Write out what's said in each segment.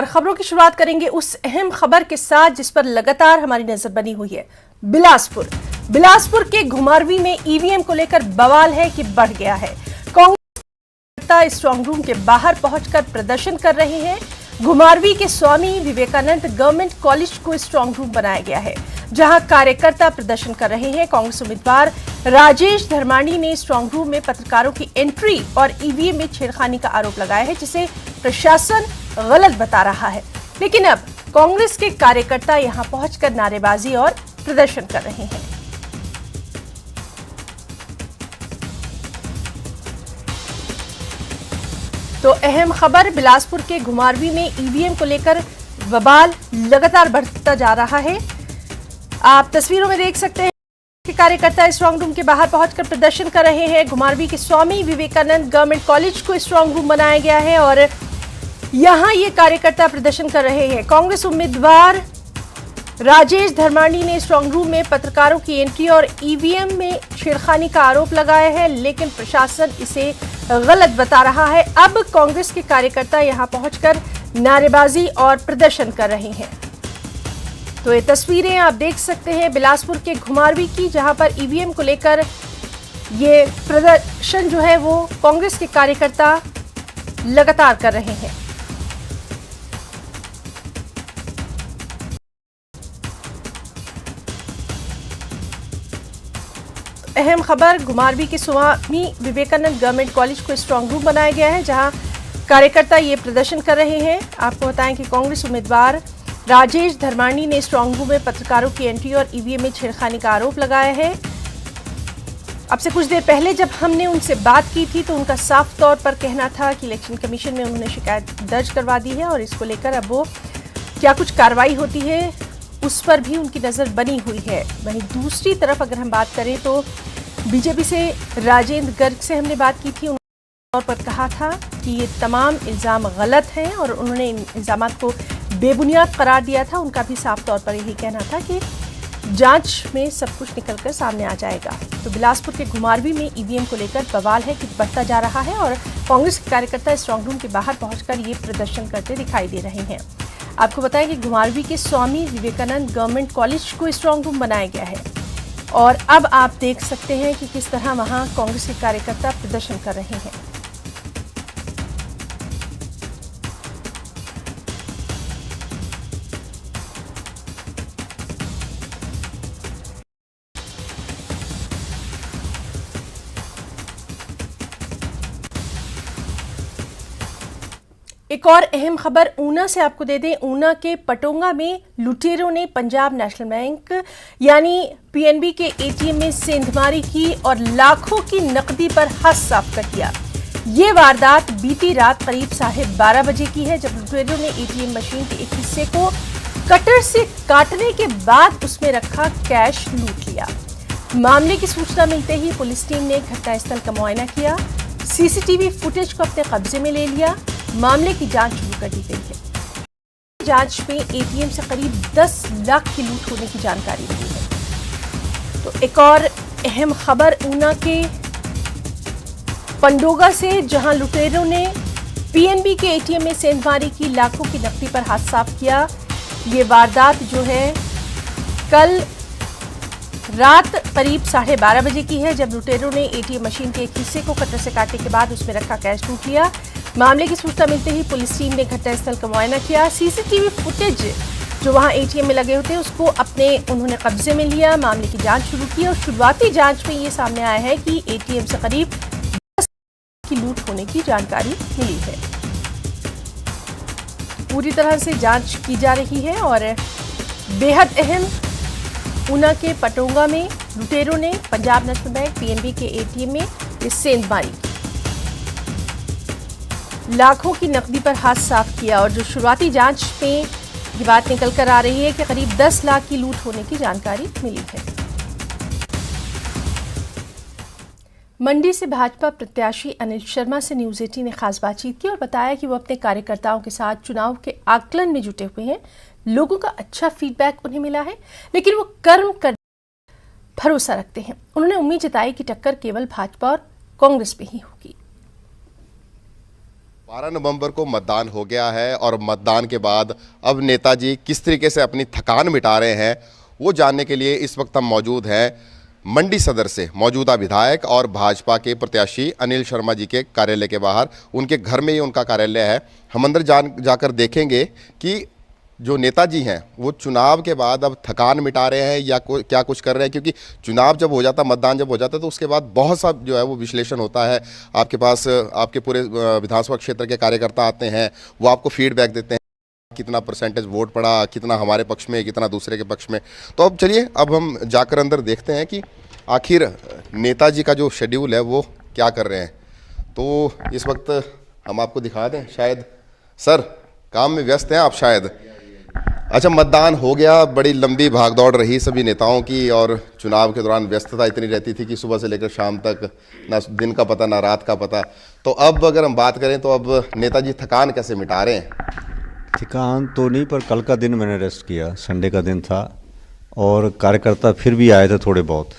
और खबरों की शुरुआत करेंगे उस अहम खबर के साथ जिस पर लगातार हमारी नजर बनी हुई है। बिलासपुर के घुमारवी में ईवीएम को लेकर बवाल है कि बढ़ गया है। कांग्रेस कार्यकर्ता स्ट्रांग रूम के बाहर पहुंचकर प्रदर्शन कर रहे हैं। घुमारवी के स्वामी विवेकानंद गवर्नमेंट कॉलेज को स्ट्रांग रूम बनाया गया है, जहां कार्यकर्ता प्रदर्शन कर रहे हैं। कांग्रेस उम्मीदवार राजेश धर्माणी ने स्ट्रांग रूम में पत्रकारों की एंट्री और ईवीएम में छेड़खानी का आरोप लगाया है, जिसे प्रशासन गलत बता रहा है। लेकिन अब कांग्रेस के कार्यकर्ता यहां पहुंचकर नारेबाजी और प्रदर्शन कर रहे हैं। तो अहम खबर, बिलासपुर के घुमारवी में ईवीएम को लेकर बवाल लगातार बढ़ता जा रहा है। आप तस्वीरों में देख सकते हैं कि कार्यकर्ता स्ट्रांग रूम के बाहर पहुंचकर प्रदर्शन कर रहे हैं। घुमारवी के स्वामी विवेकानंद गवर्नमेंट कॉलेज को स्ट्रांग रूम बनाया गया है और यहां ये कार्यकर्ता प्रदर्शन कर रहे हैं। कांग्रेस उम्मीदवार राजेश धर्माणी ने स्ट्रांग रूम में पत्रकारों की एंट्री और ईवीएम में छेड़खानी का आरोप लगाया है, लेकिन प्रशासन इसे गलत बता रहा है। अब कांग्रेस के कार्यकर्ता यहां पहुंचकर नारेबाजी और प्रदर्शन कर रहे हैं। तो ये तस्वीरें आप देख सकते हैं बिलासपुर के घुमारवी की, जहां पर ईवीएम को लेकर ये प्रदर्शन जो है वो कांग्रेस के कार्यकर्ता लगातार कर रहे हैं। अहम खबर, घुमारवी के स्वामी विवेकानंद गवर्नमेंट कॉलेज को स्ट्रांग रूम बनाया गया है, जहां कार्यकर्ता ये प्रदर्शन कर रहे हैं। आपको बताएं कि कांग्रेस उम्मीदवार राजेश धर्माणी ने स्ट्रांग रूम में पत्रकारों की एंट्री और ईवीएम में छेड़खानी का आरोप लगाया है। अब से कुछ देर पहले जब हमने उनसे बात की थी तो उनका साफ तौर पर कहना था कि इलेक्शन कमीशन में उन्होंने शिकायत दर्ज करवा दी है और इसको लेकर अब वो क्या कुछ कार्रवाई होती है उस पर भी उनकी नज़र बनी हुई है। वहीं दूसरी तरफ अगर हम बात करें तो बीजेपी से राजेंद्र गर्ग से हमने बात की थी, उन्होंने तौर पर कहा था कि ये तमाम इल्ज़ाम गलत हैं और उन्होंने इन इल्ज़ामात को बेबुनियाद करार दिया था। उनका भी साफ तौर पर यही कहना था कि जांच में सब कुछ निकलकर सामने आ जाएगा। तो बिलासपुर के घुमारवी में ईवीएम को लेकर बवाल है कि बढ़ता जा रहा है और कांग्रेस के कार्यकर्ता स्ट्रांग रूम के बाहर पहुंचकर ये प्रदर्शन करते दिखाई दे रहे हैं। आपको बताएं कि घुमारवी के स्वामी विवेकानंद गवर्नमेंट कॉलेज को स्ट्रांग रूम बनाया गया है और अब आप देख सकते हैं कि किस तरह वहां कांग्रेस के कार्यकर्ता प्रदर्शन कर रहे हैं। एक और अहम खबर ऊना से आपको दे दें। ऊना के पटोंगा में लुटेरों ने पंजाब नेशनल बैंक यानी पीएनबी के एटीएम में सेंधमारी की और लाखों की नकदी पर हाथ साफ कर दिया। ये वारदात बीती रात करीब 12:30 बजे की है, जब लुटेरों ने एटीएम मशीन के एक हिस्से को कटर से काटने के बाद उसमें रखा कैश लूट लिया। मामले की सूचना मिलते ही पुलिस टीम ने घटनास्थल का मुआयना किया, सीसीटीवी फुटेज को अपने कब्जे में ले लिया। मामले की जांच शुरू कर दी गई है। जांच में एटीएम से करीब 10 लाख की लूट होने की जानकारी मिली है। तो एक और अहम खबर ऊना के पंडोगा से, जहां लुटेरों ने पीएनबी के एटीएम में सेंधमारी की, लाखों की नकदी पर हाथ साफ किया। ये वारदात जो है कल रात करीब 12:30 बजे की है, जब लुटेरों ने एटीएम मशीन के एक हिस्से को कटर से काटने के बाद उसमें रखा कैश लूट लिया। मामले की सूचना मिलते ही पुलिस टीम ने घटनास्थल का मुआयना किया। सीसीटीवी फुटेज जो वहां एटीएम में लगे होते हैं उसको उन्होंने कब्जे में लिया। मामले की जांच शुरू की और शुरुआती जांच में ये सामने आया है कि एटीएम से करीब 10 की लूट होने की जानकारी मिली है। पूरी तरह से जांच की जा रही है और बेहद अहम, ऊना के पटोंगा में लुटेरों ने पंजाब नेशनल बैंक पीएनबी के एटीएम में सेंधमारी की, लाखों की नकदी पर हाथ साफ किया और जो शुरुआती जांच में ये बात निकल कर आ रही है कि करीब 10 लाख की लूट होने की जानकारी मिली है। मंडी से भाजपा प्रत्याशी अनिल शर्मा से न्यूज़ 18 ने खास बातचीत की और बताया कि वो अपने कार्यकर्ताओं के साथ चुनाव के आकलन में जुटे हुए हैं। लोगों का अच्छा फीडबैक उन्हें मिला है, लेकिन वो कर्म कर भरोसा रखते हैं। उन्होंने उम्मीद जताई कि टक्कर केवल भाजपा और कांग्रेस में ही होगी। 12 नवंबर को मतदान हो गया है और मतदान के बाद अब नेताजी किस तरीके से अपनी थकान मिटा रहे हैं वो जानने के लिए इस वक्त हम मौजूद हैं मंडी सदर से मौजूदा विधायक और भाजपा के प्रत्याशी अनिल शर्मा जी के कार्यालय के बाहर। उनके घर में ही उनका कार्यालय है। हम अंदर जाकर देखेंगे कि जो नेताजी हैं वो चुनाव के बाद अब थकान मिटा रहे हैं या क्या कुछ कर रहे हैं, क्योंकि चुनाव जब हो जाता, मतदान जब हो जाता है तो उसके बाद बहुत सा जो है वो विश्लेषण होता है। आपके पास आपके पूरे विधानसभा क्षेत्र के कार्यकर्ता आते हैं, वो आपको फीडबैक देते हैं कितना परसेंटेज वोट पड़ा, कितना हमारे पक्ष में, कितना दूसरे के पक्ष में। तो अब चलिए अब हम जाकर अंदर देखते हैं कि आखिर नेताजी का जो शेड्यूल है वो क्या कर रहे हैं। तो इस वक्त हम आपको दिखा दें, शायद सर काम में व्यस्त हैं आप शायद। अच्छा, मतदान हो गया, बड़ी लंबी भागदौड़ रही सभी नेताओं की और चुनाव के दौरान व्यस्तता इतनी रहती थी कि सुबह से लेकर शाम तक ना दिन का पता ना रात का पता। तो अब अगर हम बात करें तो अब नेताजी थकान कैसे मिटा रहे हैं? थकान तो नहीं, पर कल का दिन मैंने रेस्ट किया, संडे का दिन था और कार्यकर्ता फिर भी आए थे थोड़े बहुत,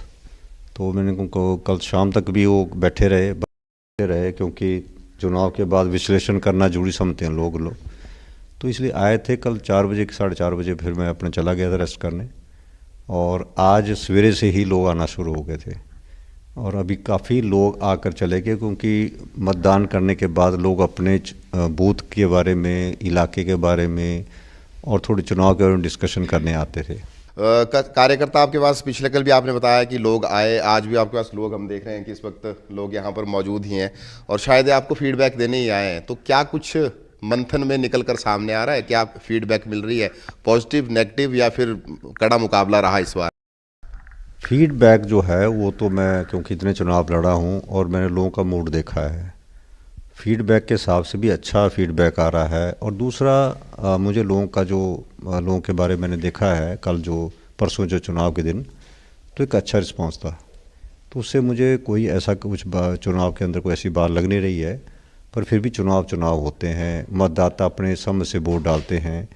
तो मैंने उनको कल शाम तक भी वो बैठे रहे क्योंकि चुनाव के बाद विश्लेषण करना जरूरी समझते हैं लोग तो इसलिए आए थे। कल 4 बजे 4:30 बजे फिर मैं अपने चला गया था रेस्ट करने और आज सवेरे से ही लोग आना शुरू हो गए थे और अभी काफ़ी लोग आकर चले गए क्योंकि मतदान करने के बाद लोग अपने बूथ के बारे में, इलाके के बारे में और थोड़ी चुनाव के बारे में डिस्कशन करने आते थे। कार्यकर्ता आपके पास पिछले कल भी आपने बताया कि लोग आए, आज भी आपके पास लोग हम देख रहे हैं कि इस वक्त लोग यहाँ पर मौजूद ही हैं और शायद आपको फीडबैक देने ही आए हैं। तो क्या कुछ मंथन में निकल कर सामने आ रहा है? क्या फीडबैक मिल रही है, पॉजिटिव, नेगेटिव या फिर कड़ा मुकाबला रहा इस बार? फीडबैक जो है वो तो मैं क्योंकि इतने चुनाव लड़ा हूँ और मैंने लोगों का मूड देखा है, फीडबैक के हिसाब से भी अच्छा फीडबैक आ रहा है। और दूसरा मुझे लोगों के बारे में मैंने देखा है कल जो परसों जो चुनाव के दिन, तो एक अच्छा रिस्पांस था। तो उससे मुझे कोई ऐसा कुछ चुनाव के अंदर कोई ऐसी बात लग नहीं रही है, पर फिर भी चुनाव होते हैं, मतदाता अपने समझ से वोट डालते हैं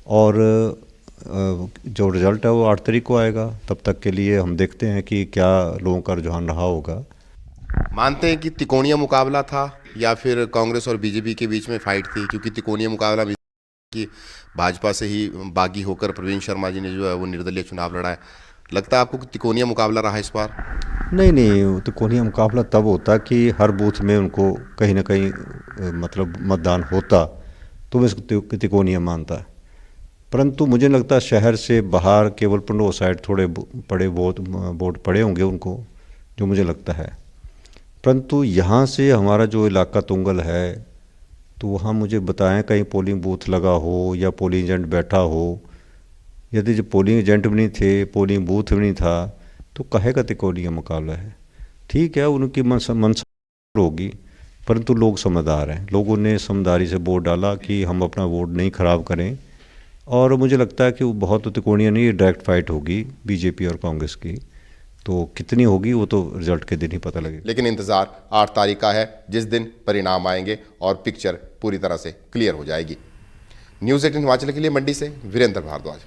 और जो रिज़ल्ट है वो 8 तारीख को आएगा। तब तक के लिए हम देखते हैं कि क्या लोगों का रुझान रहा होगा। मानते हैं कि तिकोनिया मुकाबला था या फिर कांग्रेस और बीजेपी के बीच में फाइट थी? क्योंकि तिकोनिया मुकाबला कि भाजपा से ही बागी होकर प्रवीण शर्मा जी ने जो है वो निर्दलीय चुनाव लड़ा है। लगता है आपको कि तिकोनिया मुकाबला रहा इस बार? नहीं, तिकोनिया मुकाबला तब होता कि हर बूथ में उनको कहीं ना कहीं मतलब मतदान होता तो मैं इसको तिकोनिया मानता। परंतु मुझे लगता है शहर से बाहर केवल पंडोह साइड थोड़े वोट पड़े होंगे उनको, जो मुझे लगता है। परंतु यहाँ से हमारा जो इलाका तुंगल है तो वहाँ मुझे बताएं कहीं पोलिंग बूथ लगा हो या पोलिंग एजेंट बैठा हो। यदि जो पोलिंग एजेंट भी नहीं थे, पोलिंग बूथ भी नहीं था, तो कहेगा तिकोनिया मुकाबला है। ठीक है, उनकी मनसा होगी, परंतु लोग समझदार हैं, लोगों ने समझदारी से वोट डाला कि हम अपना वोट नहीं ख़राब करें। और मुझे लगता है कि वो बहुत तिकोनिया नहीं, डायरेक्ट फाइट होगी बीजेपी और कांग्रेस की। तो कितनी होगी वो तो रिजल्ट के दिन ही पता लगेगा। लेकिन इंतज़ार 8 तारीख का है, जिस दिन परिणाम आएंगे और पिक्चर पूरी तरह से क्लियर हो जाएगी। न्यूज़ 18 हिमाचल के लिए मंडी से वीरेंद्र भारद्वाज।